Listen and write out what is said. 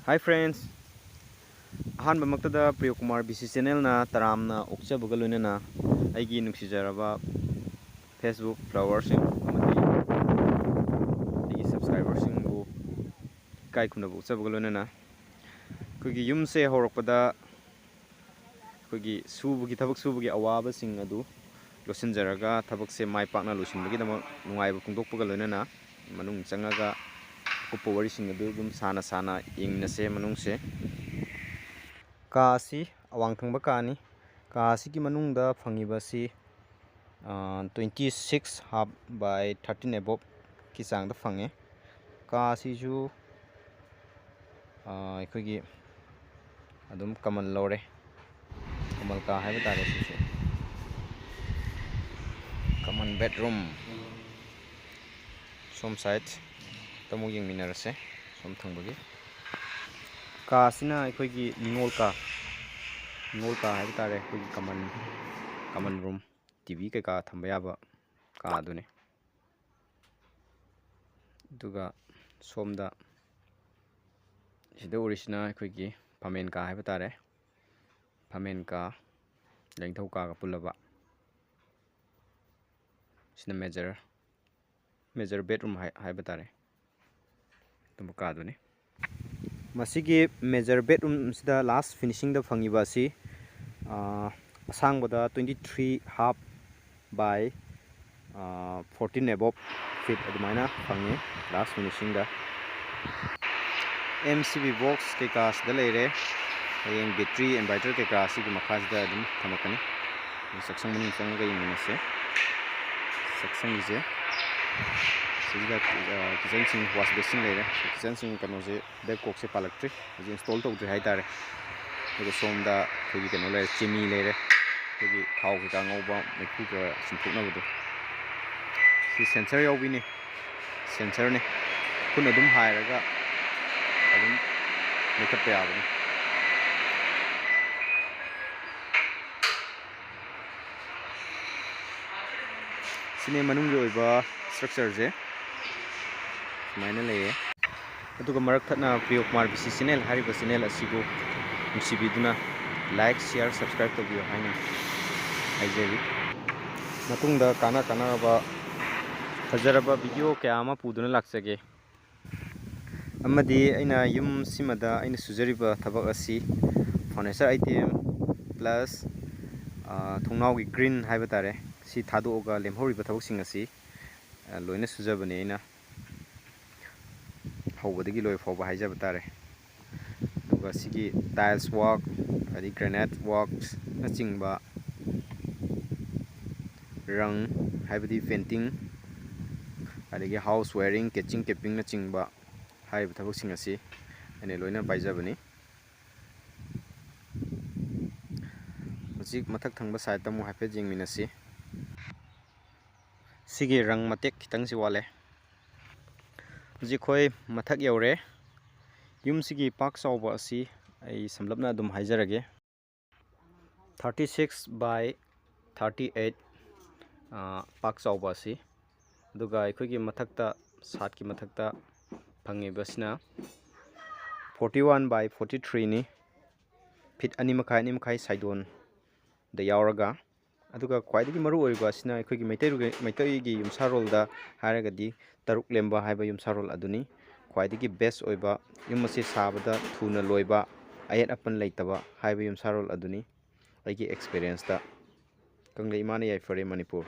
Hi friends, ahanba maktada Priyo Kumar BC channel na taramna okchabuga loinana aigi nungsijaraba Facebook followers amadi aigi subscribers bu kai khuna okchabuga loinana kogi yumse horakpada kogi subugi thabak subugi awaba sing adu losinjaraga thabakse mai pakna losinbagi dama nungaiba pungdokpuga loinana manung changaga kupo wari sing adu dum sana ingnase manungse Kasi awang thangba kani kasi ki manungda phangibasi 26 half by 13 above ki changda phange kasi ju aikogi adum kamal lore kamal ka haiba tare sise kamal bedroom som side tamu yeng minarase som thangbagi kasina aikogi ningol ka haiba tare aikogi kaman room TV ka thamba yaba ka adune duga somda sida orisina aikogi phamen ka haiba tare phamen ka lengthau ka pulaba sina major bedroom haiba tare tumba ka adune masigi major bedroom sida last finishing da phangiba si asangboda 23 half by 14 above feet adumaina phangi last finishing da MCB box ke kas da leire hayeng battery inverter ke ka sigi makhas da adum thamakani saksang mani changa yinase saksang je sida kitchen sing wash basin leire kitchen sing kano je back kok se palaktre je install tawdre hai tare ego somda kogi kano leire chimney leire kogi thau ka ngauba mekhu ka simphukna bodu si sensor yawbini sensor ne kun adum hairaga adum mekhat pe abani sine manung gi oiba structure je maina leye aduga marak thana Priyo Kumar BC channel hariba channel asibu musibiduna like share subscribe to biyo haina haijeri matungda kana ba fajaraba video kaya ama puduna laksage amadi aina yum simada aina sujariba thabak asi furniture item plus thongnau gi green haiba tare si thadoga lemhoriba thabak sing asi loina sujabani aina hawbadagi loi fawba haijaba tare duga sigi tiles work adi granite works na chingba rang haibadi painting adagi house wiring catching capping na chingba haiba thabak sing asi ane loina paijabani hojik mathak thangba side tamu haipe jingminasi sigi rang matek khitang si wale jikhoi mathak yaure yum sigi pak chawba asi ai samlapna dum haijarage 36 by 38 pak chawba asi duga aikogi mathakta sat ki mathakta phangibasina 41 by 43 ni feet ani makhai saidon da yauraga aduga kwaidagi maru oiba sina aikogi maitai gi yumsarol da haragadi taruk lemba haiba yumsarol aduni kwaidagi best oiba yumasi sabada thuna loiba ayat apan leitaba haiba yumsarol aduni aigi experience da kangle imani yaifare Manipur